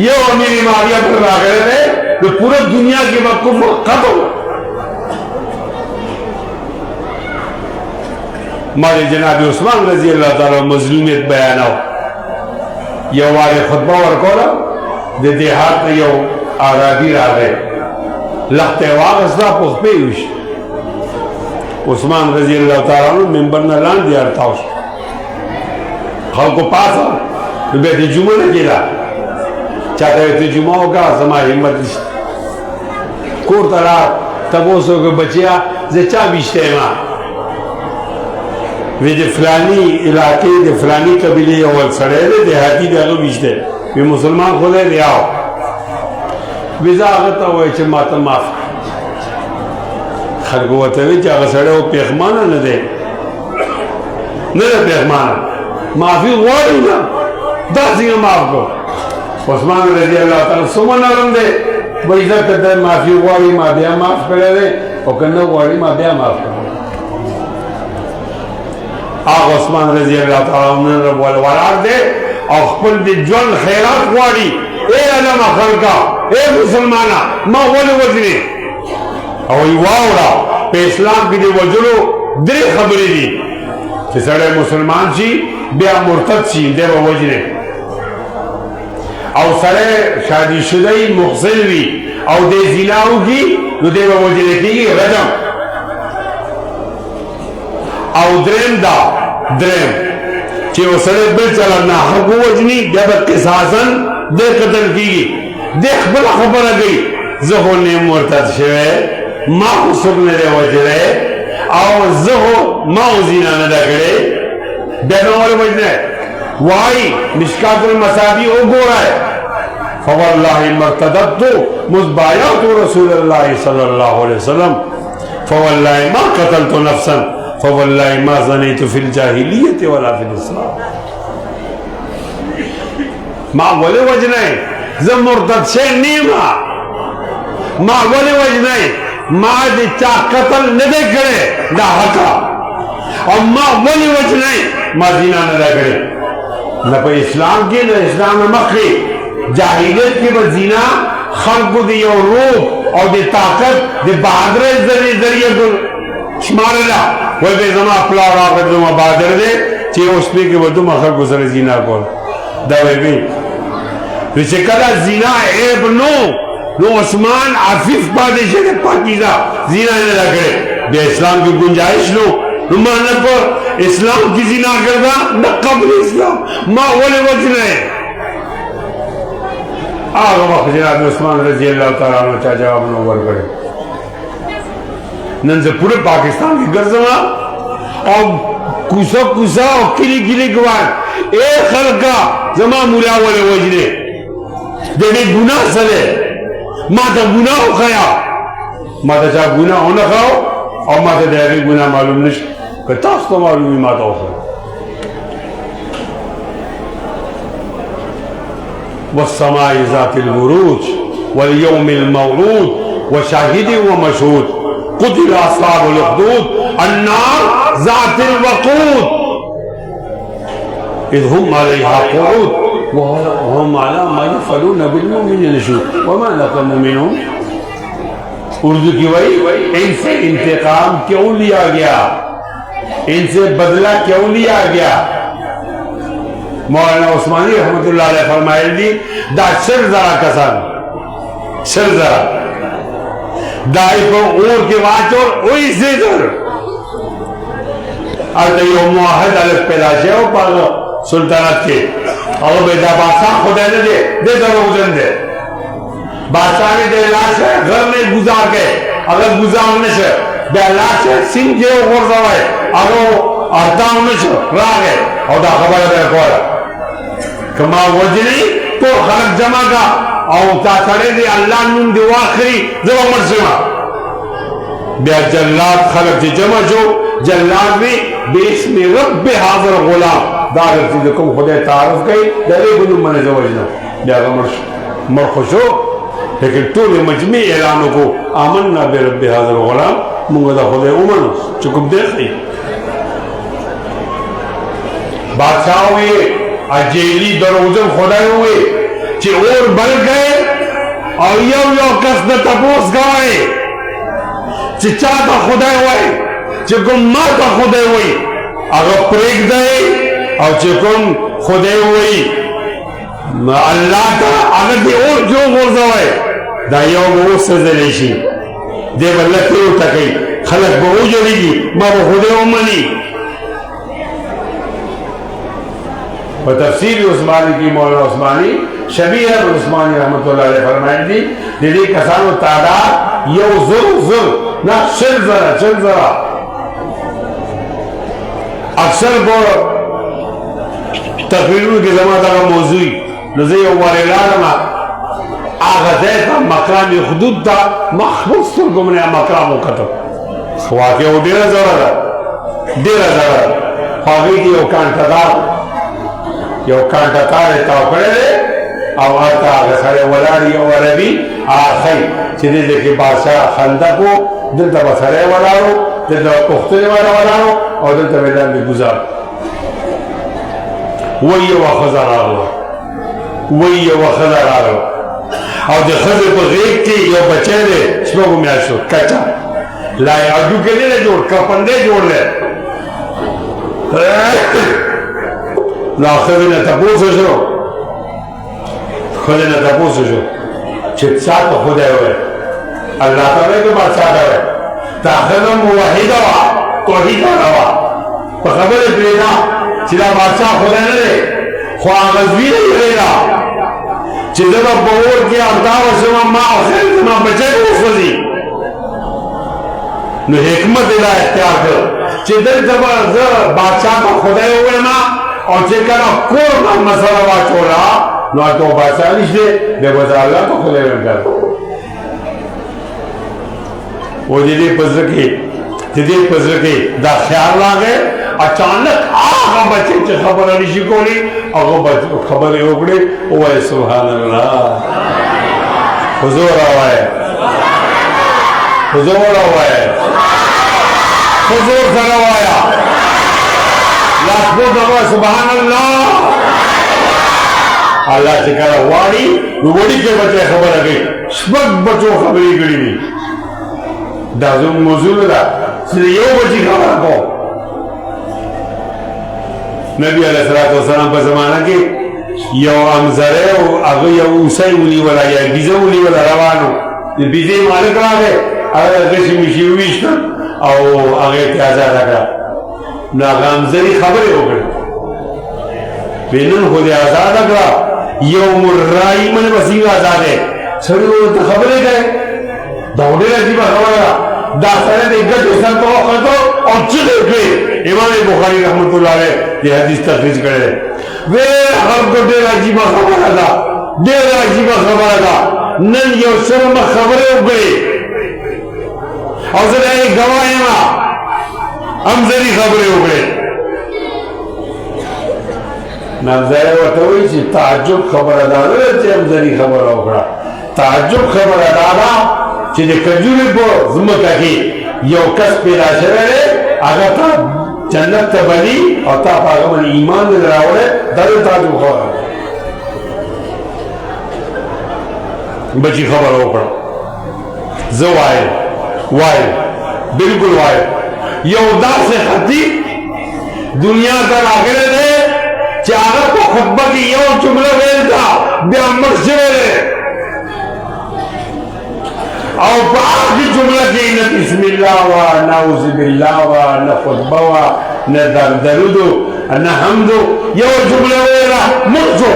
S1: ये अमीर मुआविया पर आ गए थे तो पूरे दुनिया के वक़्फ़ खत्म मारे जनाब उस्मान रजी अल्लाह ताला मजलूमियत बयान हो ये वाले खुतबा और कोला दे देहात में यो आराधी आ गए लगते वागस्ता पुख्पे उश उस्मान रजी अल्लाह ताला ने मेंबर न लान दिया था उस खाओ को पास हो तो बेटे जुम्मा न किया चाहते थे जुम्मा होगा समाज हिम्मत कोर तला तब वो सो के बचिया जे चा बिस्ते मां वे जो फलानी इलाके जो फलानी कबीले और सड़े दे देहाती जागो बिस्ते वे मुसलमान खुदे ले आओ विजा आगता हुआ इसे माता माफ खरगोते हुए जाग सड़े वो पेखमाना न दे पेखमाना माफी वाली ना दासियां माफ को उस्मान रजी अल्लाह ताला सुमन आलम दे वैसा कहते माफी वाली माफिया माफ करे दे और कन्ना वाली माफिया माफ करे आग उस्मान रजी अल्लाह ताला ने वाला दे और खुद दे जल खैरात वाली ए अलम खलका ए मुसलमाना मां वाले वजने और वावड़ा पे इस्लाम की जो वजलो दे खबरी दी कि सड़े मुसलमान सी बिया मुर्तद सी दे वजने और सड़े शादीशुदा मुहसिन भी और दे जिनाऊ की जो दे वजने की रजम और द्रेम कि वो सड़े बिल चलना हक वजनी जब के शासन दे कतल की देख बला खबर आ गई जहो ने मुर्तद शवे माँ को सुनने दे वजरे और जहो माँ जीना न दगड़े बेनो वाले वजने वाई मिशकातुल मसाबी ओ गोरा है फवल्लाहि मर्तदतु मुज़बायतु रसूलुल्लाह सल्लल्लाहु अलैहि वसल्लम फवल्लाहि मा कतलतु नफ्सन फवल्लाहि मा ज़नैतु फिल जाहिलियति वला फिल इस्लाम माँ वाले वजने जब मुर्तद से नीमा माँ वाले वजने माँ दे चा कतल न दे करे ना हका और माँ वाले वजने माँ जीना न दे करे न पे इस्लाम की न इस्लाम में मक्की जाहिलियत की बजीना खल्क़ दी और रूप और दे ताकत दे बहादुर जरिए को स्मारला वो बेज़मा प्लार आकर जो माँ बहादुर दे चे उसने के वो तुम अखर गुज़रे जीना को दवे भी विशेषकर जीना एब नो उस्मान आफिफ बादशाह के पाकीज़ा जीना ने लगे बे इस्लाम की गुंजाइश नो नुमाने पर इस्लाम की जीना करना न कब्ल इस्लाम माँ वाले वजने आगे वक्त जनाब उस्मान रजी अल्लाह ताला ने चाचा अपना वर करे नन से पूरे पाकिस्तान की गर्जना और कुसा और किली गवान एक खलका जमा मुला वाले वजने जेडे गुनाह सले माता गुनाह खाया माता चा गुनाह होना खाओ और माता देरी गुनाह मालूम नहीं कहता तो मालूम ही माता हो वस्समाई ज़ातिल बुरूज वल यौमिल मौऊद व शाहिद व मशहूद कुतिल अस्हाबुल उखदूद अन्नार ज़ातिल वक़ूद इज़ हुम अलैहा क़ुऊद वहुम अला मा यफ़अलून बिल मुमिनीन शुहूद वमा नक़मू मिनहुम। उर्दू की वही इनसे इंतकाम क्यों लिया गया, इनसे बदला क्यों लिया गया। मौलाना उस्मानी रहमतुल्लाह अलैह फरमाए दी दा सिर जरा कसान सिर जरा दाई को ऊर के वाचो वही से जर अरे यो मुआहद अलग पैदा से हो पालो सुल्तानत के और बेटा बादशाह खुदा ने दे दे दरो उजन दे बादशाह ने दे लाश घर में गुजार के अगर गुजार नशे बेलाचे सिंह के गुरजावे अगर अर्थाव नशे रागे और दा खबर है कोला कमा वजनी तो खलक जमा का और तासरे दे अल्लाह नुन दे आखिरी जब मरसमा बे जल्लाद खलक जमा जो जल्लाद भी बिस्म रब हाजिर गुलाम दार चीजों खुदा तारुफ गई दरे गुनु मने जवजना बेगा मरखुशो लेकिन टोल मजमी ऐलानों को आमन्ना बे रब हाजिर गुलाम मुंगदा खुदा उमन चुकुब देखी बादशाह हुए अजेली दरोजन खुदा हुए चे और बल गए और यो कस न तपोस गए चिचा का खुदा हुए चे गुम्मा का खुदा हुई अगर प्रेग दे और चे गुम खुदा हुई अल्लाह का अगर दे और जो गुर्जा हुए दायों वो सजलेशी दे बल्ला क्यों तकी खलक बहु जोड़ीगी माँ वो खुदा उमनी और तफसीर उस्मानी की मौलाना उस्मानी शबी है उस्मानी रहमतुल्लाह अलैह फरमाई दी दीदी कसानो तादाद ये जुर ना चल जरा अक्सर को तकरीरों के जमाना का मौजूद नज़ीर वारिलाना आगज़े का मकाम खुदूद था महबूस सुर्गों में मकाम कतो वाक़े वो डेरा जरा फागी की वो कांटादार यो कांटादार ताऊपड़े और आता खरे वलारी और अभी आखिर चीज़ें देखी बादशाह खंदा को दिल तब खरे वलारो दिल तब पुख्तने वाला वलारो और दिल तब मैदान में गुजार वही वखज़ा आलो और जो खज़े को देख के यो बचे ले इसमें को म्याशो कच्चा लाए आजू के लिए जोड़ कपंदे जोड़ ले लाखज़े ने तपोस हो खुदा ने तपोस हो चित्सा तो खुदा हुए अल्लाह ताला के बादशाह है ताख़िर मुवाहिदा तो ही करवा पर खबर प्रेरणा चिरा बादशाह खुदा ने ख्वागज़वी नहीं रहेगा चिज़ा बोर के अर्थाव समा माँ खैर समा बचे को फजी न हिकमत इला इख्तियार कर चिदर जब बादशाह का खुदा हुए ना और चिकर कोर ना मसला वा छोड़ा ना तो बादशाह निश्चय बेबसा अल्लाह तो खुदा हुए कर वो जिधे पज़र के दा ख्याल लागे अचानक आगा बच्चे चे खबर अनिशी कोली आगा बच्चे खबर योगड़े ओए सुभान अल्लाह हुजूर आवाए हुजूर सरवाया लाखों दवा सुभान अल्लाह अल्लाह से कहा वाड़ी के बच्चे खबर आ गई सब बच्चों खबरी गड़ी नहीं दाजुम मौजूद था सिर्फ यो बची खबर को नबी अलैहिस्सलाम पर जमाना के यो अमजरे अगर यो उसाई उली वाला या बीजे उली वाला रवानो ये बीजे मालिक लागे अगर किसी मिशीविश ना और आगे क्या जा रहा ना अमजरी खबर हो गई बेनन खुद आजाद अगला यो मुर्राई मन वसीम आजाद है सभी वो तो खबरें गए दौड़े रहती खबर दासरे देखकर जैसा तो और चले गए इमाम बुखारी रहमतुल्लाह अलैह ये हदीस तखरीज करे वे हर को डेरा जीवा खबर था नन यो शर्म खबरें हो गई और जरा एक गवाह ना अमजरी खबरें हो गई नज़ारे वतोई ची ताज्जुब खबर अदा चे अमजरी खबर होगा ताज्जुब खबर अदा ची कजूरी को ज़ुम्मता की यो कस पेला शरे अगर था जन्नत तबली और ता पागमन ईमान में रावड़े दर ताज्जुब खबर बची खबर होगा ज़वाए वाए बिल्कुल वाए यो उदास से खती दुनिया का आखिर है चारा को खुतबा की यो जुमला वेलता ब्यामर शेरे और बाकी जुमला की न बिस्मिल्लाह वा नाउज़ुबिल्लाह वा न खुतबा वा न दरुदो न हमदो यो जुमला वेला मुर्जो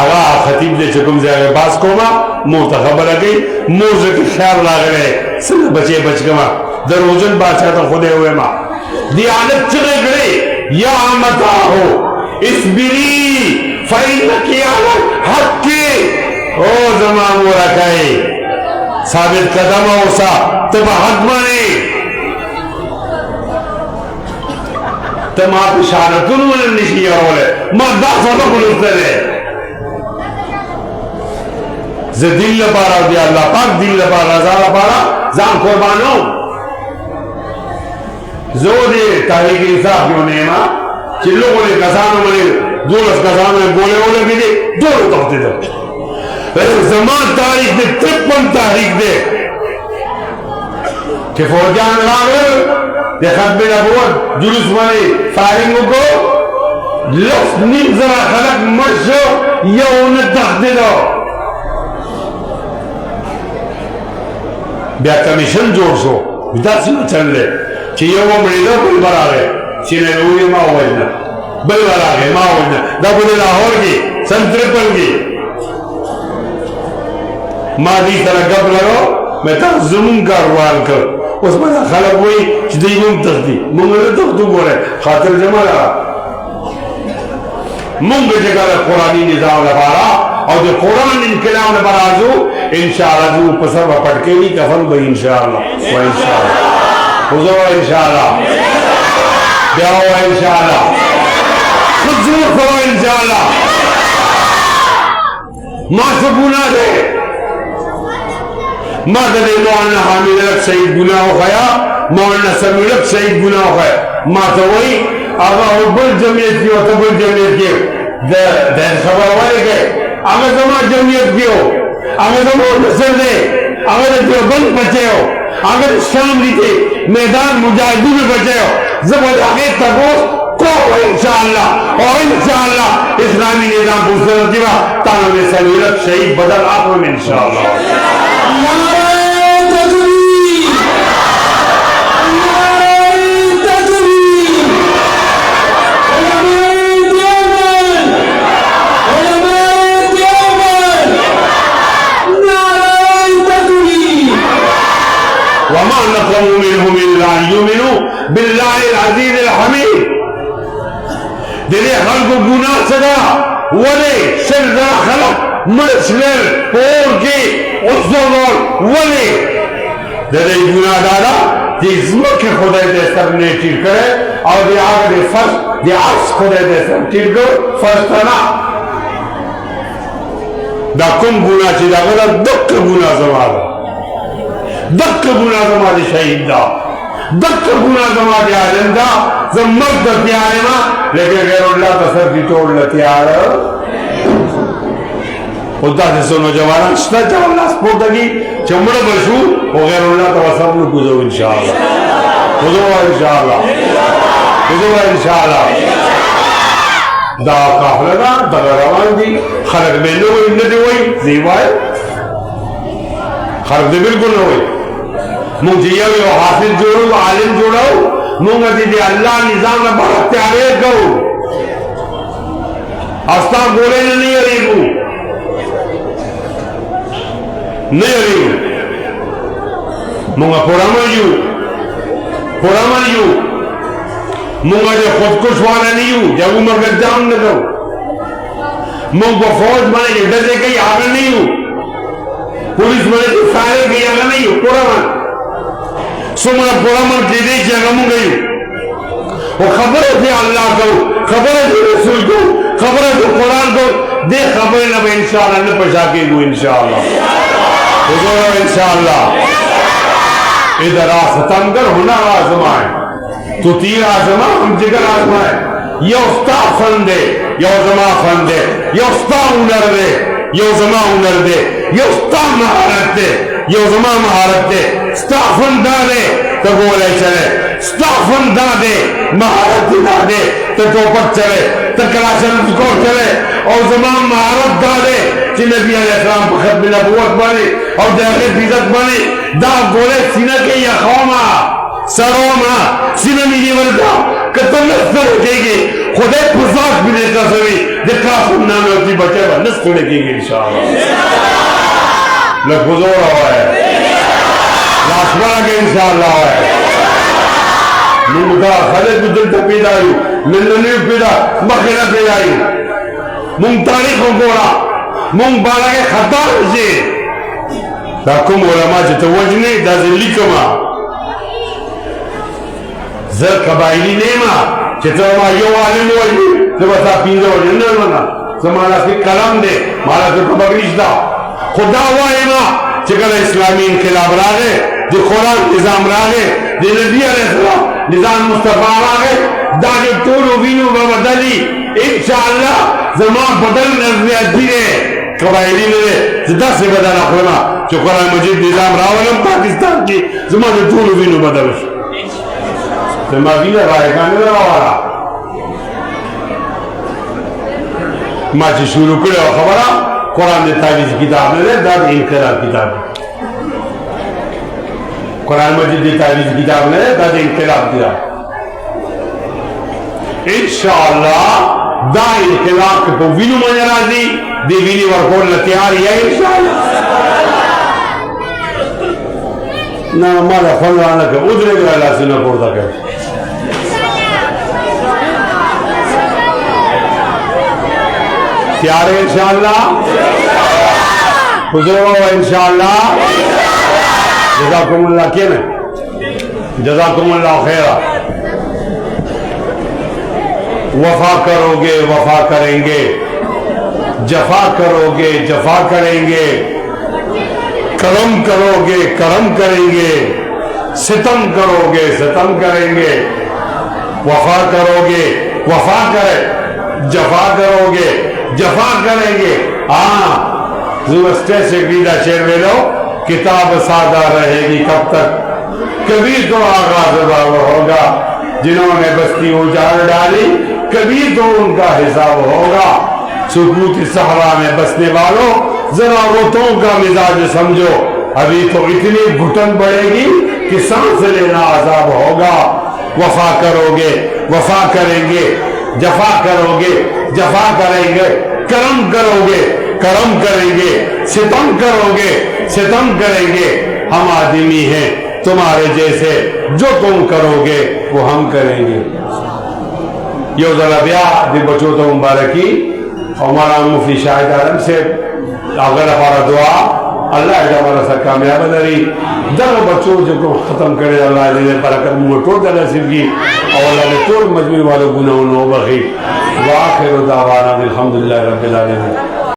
S1: आगा खतीब दे चुकम जाए बास कोमा मुंह तो खबर आ गई मुंह से ख्याल लाग रहे सब बचे बच गमा दरोजन बादशाह तो खुदे हुए माँ दियानत चले गए या मता हो इस बिरी फैल किया हक के ओ जमा वो रखाए साबित कदम होसा तब हक माने तब आप इशारतुन मन निशिया होले मां दाफा तो बुलंदे ज दिल लबारा दिया अल्लाह पाक दिल लबारा ज़ाला बारा जान कुर्बानो जोदे तारीख इंसाफ क्यों नेमा चिल्लो बोले कसानो बोले दूरस कसानो में बोले बोले भी दे दोनों कहते थे जमान तारीख दे 53 तारीख दे कि फौजान रावल देखत में नबूवत जुलूस वाले फारिंगों को लफ्ज़ नीम जरा खलक मशो या उन्हें तख्ते दो ब्या कमीशन जोड़ सो विदासी में चल ले चाहिए वो मरीजों को बरा रहे चीने लोगे माँ वजना बल बरा रहे माँ वजना दबुले लाहौर की संतृपन की माँ दी तरह गप लगो मैं तो जुम्म का रुआल कर उसमें खलक वही चिदी मुंग तख्ती मुंग ने तो तू बोले खातिर जमा लगा मुंग जगह कुरानी निजाम लगारा और जो कुरान इनकलाम ने बराजू इंशाअल्लाह जो पसर पटके नहीं कफन भाई इंशाअल्लाह वो इंशाअल्लाह हुजूर इंशाअल्लाह ब्याह इंशाअल्लाह हुजूर करो इंशाअल्लाह मासूबुना दे मादे मौलाना हामिद लक सईद गुनाह खया मौलाना समीर लक सईद गुनाह खया माता वही आगा उबल जमीयत की और तबल जमीयत की दे खबर वाले के आगे जमा जमीयत की हो आगे जमा नसर दे आगे जो बंद बचे हो आगे शाम दी मैदान मुजाहिदीन में बचे हो जब आगे तको को इंशाअल्लाह और इंशाअल्लाह इस्लामी निजाम दूसरा दिवा ताना में समीर शहीद बदल आप में इंशाअल्लाह वमा नक़मू मिनहुम इल्ला युमिनु बिल्लाहिल अज़ीज़िल हमीद दिले खल्क़ गुनाह सदा वले शर्रा खलक मशरर और के उसदोर वले दिले गुनाह दादा जिस्म के खुदा दे सर ने ठीक करे और ये आगे फर्स्ट ये आस खुदा दे सर ठीक कर फर्स्ट ना दाकुम गुनाह चिदा गला दुख गुनाह समादा दक्क गुना समाधि शहीदा दक्क गुना समाधि आजंदा जब मर्द तैयार है ना लेकिन गैरुल्लाह तसर की तोड़ ल तैयार होता से सुनो जवाना स्टा जवाना स्पोर्ट की चमड़ा बशू हो गैरुल्लाह तो सब लोग गुजो इंशाअल्लाह दा काफला दा रवान दी खलक में नो इन्नते वही जीवाए खलक दे बिल्कुल न वही मुझे ये हाफिज जोड़ो आलिम जोड़ो मुंग दीदी अल्लाह निजाम में बहुत प्यारे कहो अस्ता बोले नहीं अरेगू नहीं अरेगू मुंगा पुरामन यू मुंगा जो खुदकुश वाला नहीं हूँ जब उम्र का जाम न दो मुंग को फौज बने के डर से कहीं आगे नहीं हूँ पुलिस बने के सारे कहीं आगे नहीं हूँ पुरामन सुमना पुरामन की देख जगमू गई वो खबर है अल्लाह को खबर है रसूल को खबर है कुरान को दे खबर न इंशाअल्लाह न पछा के गो इंशाअल्लाह इंशाअल्लाह इधर आसतम कर होना आजमाए तो तीर आजमा हम जिगर आजमाए ये उस्ता फंदे ये जमा फंदे ये उस्ता हुनर दे ये जमा हुनर दे ये उस्ता महारत दे ये जमा महारत दे स्टाफन दादे तो बोले चले स्टाफन दादे महारत दादे तो टोपक चले तो कलाशन को चले और जमान महारत दादे नबी अलैहिस्सलाम बखत में नबूवत बने और दहले इज्जत बने दा गोले सीना के या खौमा सरोमा सिनमी निवलता कतम नस्तर देगी खुदे पुजाक भी देता सभी देखा सुनना में अपनी बच्चे पर नस्तर देगी इंशाअल्लाह लगभग रहा है लाशवाला के इंशाअल्लाह है मुंगा खले गुजर तपीदायु मिलने पिदा मखना पिदायु मुंग तारीख गोरा मुंग बाला के खतर से ताकुम उलमा जतवजने दाज़िलिकमा ज़र कबाइली नेमा जतवा यो आलिम वही जबता पींदो जन्नत मना समाला से कलम दे माला से कबरिश्ता खुदा वाहे मा जगह इस्लामी इनकलाब रागे जो कुरान निज़ाम रागे जो नबी अलैहिस्सलाम निज़ाम मुस्तफा रागे दागे तोलो वीनो बदली इंशाअल्लाह ज़मा बदल नज़र अधीरे कबाइली ने ज़दा से बदला खुदा जो कुरान मजीद निज़ाम रावलम पाकिस्तान की ज़मा जो तोलो वीनो बदल ज़मा वीना राय काने रावाला माची शुरू करे खबरा कुरान ने तावीज़ किताब ने दाद इनकलाब किताब कुरान मजीद की तावीज़ किताब ने दाद इनकलाब किताब इंशाअल्लाह दा इनकलाब के तो विनु मंजराजी देवीनी वर्कोल तैयार है इंशाअल्लाह ना माला फंगाना के उधरे के अल्लाह से न कोड़ता के तैयार है इंशाअल्लाह गुजरो इंशाअल्लाह जज़ाकुमुल्लाह क्या है जज़ाकुमुल्लाह खैरा वफा करोगे वफा करेंगे जफा करोगे जफा करेंगे करम करोगे करम करेंगे सितम करोगे सितम करेंगे वफा करोगे वफा करे जफा करोगे जफा करेंगे हाँ जुस्ते से बीदा शेर में लो किताब सादा रहेगी कब तक कभी तो आगाज होगा जिन्होंने बस्ती उजाड़ डाली कभी तो उनका हिसाब होगा सुकूती सहरा में बसने वालों जरा रोतों का मिजाज समझो अभी तो इतनी घुटन बढ़ेगी कि सांस लेना आजाब होगा वफा करोगे वफा करेंगे जफा करोगे जफा करेंगे करम करोगे करम करेंगे सितम करोगे सितम करेंगे हम आदमी हैं तुम्हारे जैसे जो तुम करोगे वो हम करेंगे यो जरा ब्याह दी बच्चों तो मुबारकी हमारा मुफ्ती शाहिद आलम से अगर हमारा दुआ अल्लाह हमारा सा कामयाब दरी दर बच्चों जो को ख़त्म करे अल्लाह ने बरकत मोटो दर नसीब की और अल्लाह ने तोड़ मजमू वालों गुनाहों नो बखी वाखिर दावाना अल्हम्दुलिल्लाह रब्बिल आलमीन।